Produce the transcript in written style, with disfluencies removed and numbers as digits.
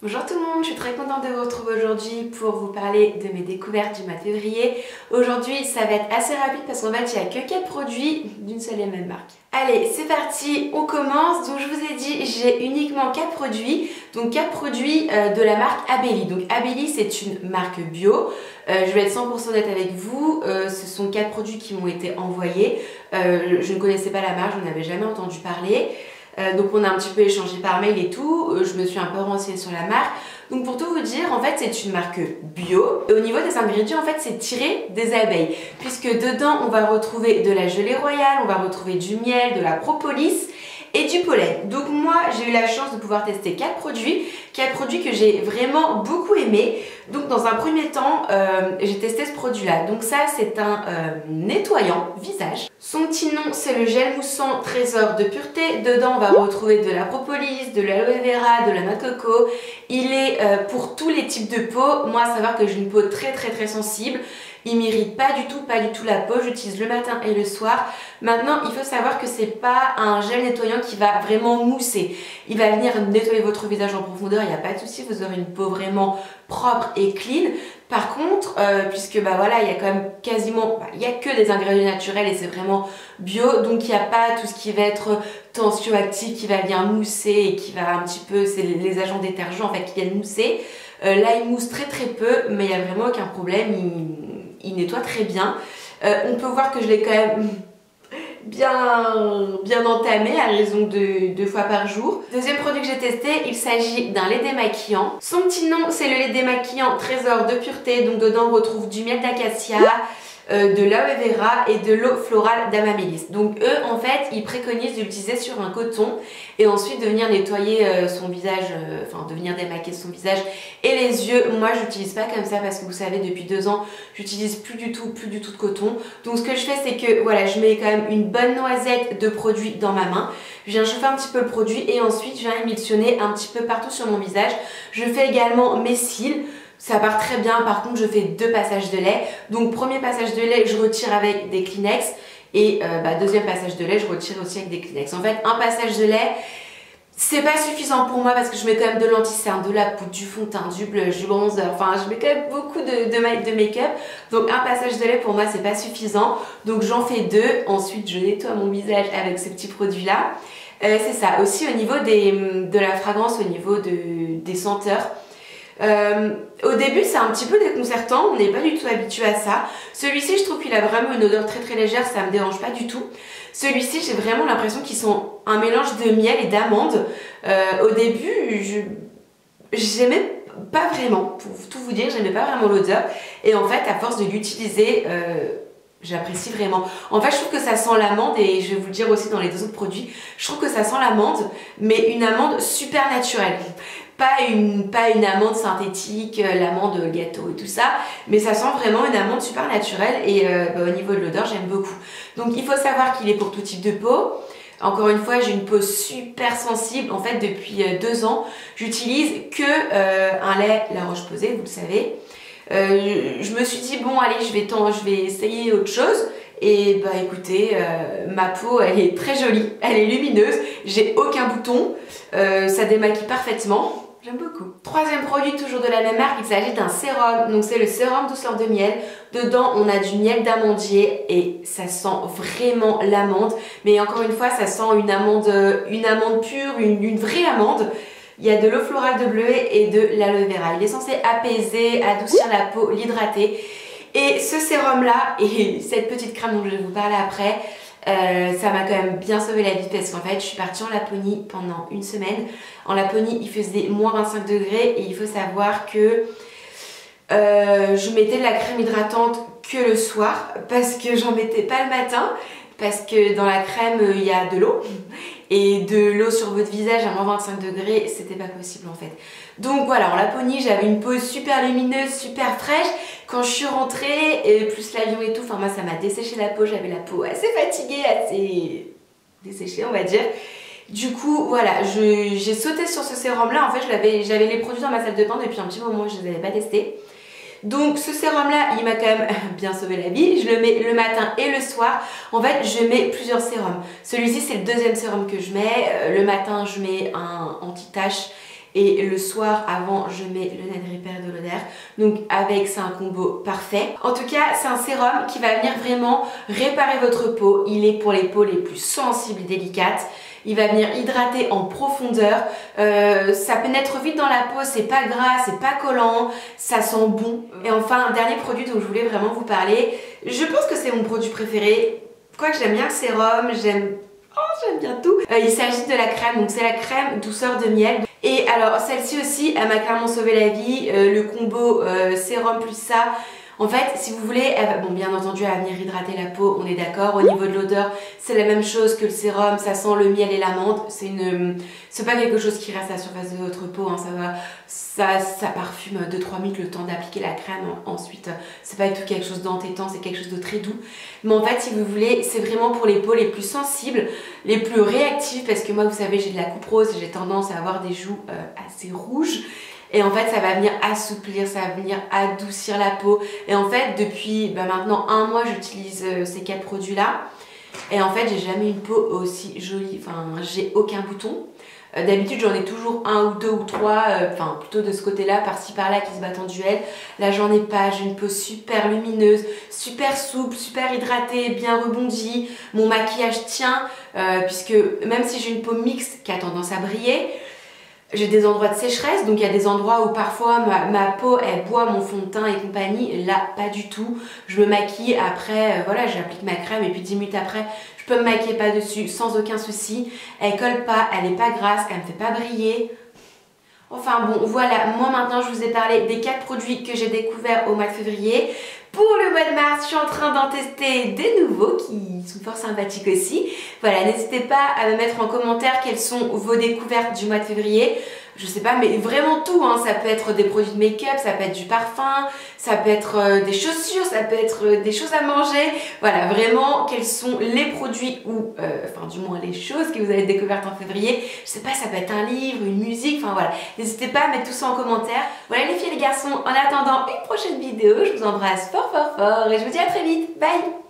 Bonjour tout le monde, je suis très contente de vous retrouver aujourd'hui pour vous parler de mes découvertes du mois de février. Aujourd'hui ça va être assez rapide parce qu'en fait il n'y a que 4 produits d'une seule et même marque. Allez c'est parti, on commence. Donc je vous ai dit j'ai uniquement 4 produits, donc 4 produits de la marque Abelli. Donc Abelli c'est une marque bio, je vais être 100% honnête avec vous, ce sont 4 produits qui m'ont été envoyés. Je ne connaissais pas la marque, je n'en avais jamais entendu parler. Donc on a un petit peu échangé par mail et tout, je me suis un peu renseignée sur la marque. Donc pour tout vous dire, en fait c'est une marque bio. Et au niveau des ingrédients, en fait c'est tiré des abeilles. Puisque dedans on va retrouver de la gelée royale, on va retrouver du miel, de la propolis et du pollen. Donc moi j'ai eu la chance de pouvoir tester 4 produits que j'ai vraiment beaucoup aimé. Donc dans un premier temps j'ai testé ce produit là. Donc ça c'est un nettoyant visage. Son petit nom c'est le gel moussant trésor de pureté. Dedans on va retrouver de la propolis, de l'aloe vera, de la noix de coco. Il est pour tous les types de peau. Moi à savoir que j'ai une peau très sensible. Il m'irrite pas du tout la peau, j'utilise le matin et le soir. Maintenant, il faut savoir que c'est pas un gel nettoyant qui va vraiment mousser. Il va venir nettoyer votre visage en profondeur, il n'y a pas de souci, vous aurez une peau vraiment propre et clean. Par contre, puisque bah voilà, il y a quand même quasiment, il y a que des ingrédients naturels et c'est vraiment bio, donc il n'y a pas tout ce qui va être tensioactif qui va venir mousser et qui va un petit peu, c'est les agents détergents en fait qui viennent mousser. Là, il mousse très peu, mais il n'y a vraiment aucun problème. Il nettoie très bien. On peut voir que je l'ai quand même bien entamé à raison de 2 fois par jour. Deuxième produit que j'ai testé, il s'agit d'un lait démaquillant. Son petit nom, c'est le lait démaquillant trésor de pureté. Donc dedans, on retrouve du miel d'acacia, de l'aloe vera et de l'eau florale d'amamélis. Donc eux en fait ils préconisent de l'utiliser sur un coton et ensuite de venir nettoyer son visage, enfin de venir démaquiller son visage et les yeux. Moi j'utilise pas comme ça parce que vous savez depuis 2 ans j'utilise plus du tout de coton. Donc ce que je fais c'est que voilà, je mets quand même une bonne noisette de produit dans ma main. Je viens chauffer un petit peu le produit et ensuite je viens émulsionner un petit peu partout sur mon visage. Je fais également mes cils. Ça part très bien, par contre je fais 2 passages de lait. Donc premier passage de lait, je retire avec des Kleenex. Et deuxième passage de lait, je retire aussi avec des Kleenex. En fait, un passage de lait, c'est pas suffisant pour moi parce que je mets quand même de l'anti-cerne, de la poudre, du fond de teint, du blush, du bronzer. Enfin, je mets quand même beaucoup de make-up. Donc un passage de lait pour moi, c'est pas suffisant. Donc j'en fais 2. Ensuite, je nettoie mon visage avec ce petit produit-là. C'est ça. Aussi au niveau de la fragrance, au niveau des senteurs. Au début c'est un petit peu déconcertant, on n'est pas du tout habitué à ça. Celui-ci je trouve qu'il a vraiment une odeur très légère, ça me dérange pas du tout. Celui-ci j'ai vraiment l'impression qu'ils sont un mélange de miel et d'amande. Au début j'aimais pas vraiment, pour tout vous dire, j'aimais pas vraiment l'odeur. Et en fait à force de l'utiliser j'apprécie vraiment. En fait je trouve que ça sent l'amande et je vais vous le dire aussi dans les 2 autres produits. Je trouve que ça sent l'amande mais une amande super naturelle. Pas une amande synthétique, l'amande gâteau et tout ça, mais ça sent vraiment une amande super naturelle et au niveau de l'odeur j'aime beaucoup. Donc il faut savoir qu'il est pour tout type de peau. Encore une fois j'ai une peau super sensible, en fait depuis 2 ans j'utilise que un lait La Roche-Posay, vous le savez. Je me suis dit bon allez je vais essayer autre chose. Et bah écoutez, ma peau elle est très jolie, elle est lumineuse, j'ai aucun bouton, ça démaquille parfaitement, j'aime beaucoup. Troisième produit toujours de la même marque, il s'agit d'un sérum, donc c'est le sérum douceur de miel. Dedans on a du miel d'amandier et ça sent vraiment l'amande, mais encore une fois ça sent une amande pure, une vraie amande. Il y a de l'eau florale de bleuet et de l'aloe vera, il est censé apaiser, adoucir la peau, l'hydrater. Et ce sérum là et cette petite crème dont je vais vous parler après, ça m'a quand même bien sauvé la vie parce qu'en fait je suis partie en Laponie pendant 1 semaine. En Laponie il faisait moins 25 degrés et il faut savoir que je mettais de la crème hydratante que le soir parce que j'en mettais pas le matin. Parce que dans la crème il y a de l'eau et de l'eau sur votre visage à moins 25 degrés c'était pas possible en fait. Donc voilà, en Laponie j'avais une peau super lumineuse, super fraîche. Quand je suis rentrée et plus l'avion et tout, enfin moi ça m'a desséché la peau, j'avais la peau assez fatiguée, assez desséchée on va dire. Du coup voilà, j'ai sauté sur ce sérum là, en fait j'avais les produits dans ma salle de bain depuis un petit moment, je les avais pas testés. Donc ce sérum là il m'a quand même bien sauvé la vie. Je le mets le matin et le soir. En fait je mets plusieurs sérums. Celui-ci c'est le 2e sérum que je mets. Le matin je mets un anti-tache et le soir avant je mets le Night Repair de l'Oder. Donc avec, c'est un combo parfait. En tout cas, c'est un sérum qui va venir vraiment réparer votre peau. Il est pour les peaux les plus sensibles et délicates. Il va venir hydrater en profondeur, ça pénètre vite dans la peau, c'est pas gras, c'est pas collant, ça sent bon. Et enfin, un dernier produit dont je voulais vraiment vous parler, je pense que c'est mon produit préféré. Quoique j'aime bien le sérum, j'aime bien tout. Il s'agit de la crème, donc c'est la crème douceur de miel. Et alors celle-ci aussi, elle m'a clairement sauvé la vie, le combo sérum plus ça. En fait, si vous voulez, bon bien entendu elle va venir hydrater la peau, on est d'accord. Au niveau de l'odeur, c'est la même chose que le sérum, ça sent le miel et l'amande. C'est pas quelque chose qui reste à la surface de votre peau, hein. Ça parfume 2-3 minutes le temps d'appliquer la crème. Ensuite, c'est pas du tout quelque chose d'entêtant, c'est quelque chose de très doux. Mais en fait, si vous voulez, c'est vraiment pour les peaux les plus sensibles, les plus réactives, parce que moi, vous savez, j'ai de la coupe rose et j'ai tendance à avoir des joues assez rouges. Et en fait, ça va venir assouplir, ça va venir adoucir la peau. Et en fait, depuis maintenant 1 mois, j'utilise ces 4 produits-là. Et en fait, j'ai jamais eu une peau aussi jolie. Enfin, j'ai aucun bouton. D'habitude, j'en ai toujours 1 ou 2 ou 3, enfin plutôt de ce côté-là, par-ci par-là, qui se battent en duel. Là, j'en ai pas. J'ai une peau super lumineuse, super souple, super hydratée, bien rebondie. Mon maquillage tient, puisque même si j'ai une peau mixte qui a tendance à briller, j'ai des endroits de sécheresse, donc il y a des endroits où parfois ma peau elle boit mon fond de teint et compagnie. Là, pas du tout. Je me maquille après, voilà, j'applique ma crème et puis 10 minutes après, je peux me maquiller pas dessus sans aucun souci. Elle colle pas, elle est pas grasse, elle me fait pas briller. Enfin bon, voilà, moi maintenant je vous ai parlé des 4 produits que j'ai découverts au mois de février. Pour le mois de mars, je suis en train d'en tester des nouveaux qui sont fort sympathiques aussi. Voilà, n'hésitez pas à me mettre en commentaire quelles sont vos découvertes du mois de février. Je sais pas, mais vraiment tout, hein. Ça peut être des produits de make-up, ça peut être du parfum, ça peut être des chaussures, ça peut être des choses à manger. Voilà, vraiment, quels sont les produits ou, enfin du moins les choses que vous avez découvertes en février. Je sais pas, ça peut être un livre, une musique, enfin voilà. N'hésitez pas à mettre tout ça en commentaire. Voilà les filles et les garçons, en attendant une prochaine vidéo, je vous embrasse fort fort fort et je vous dis à très vite. Bye!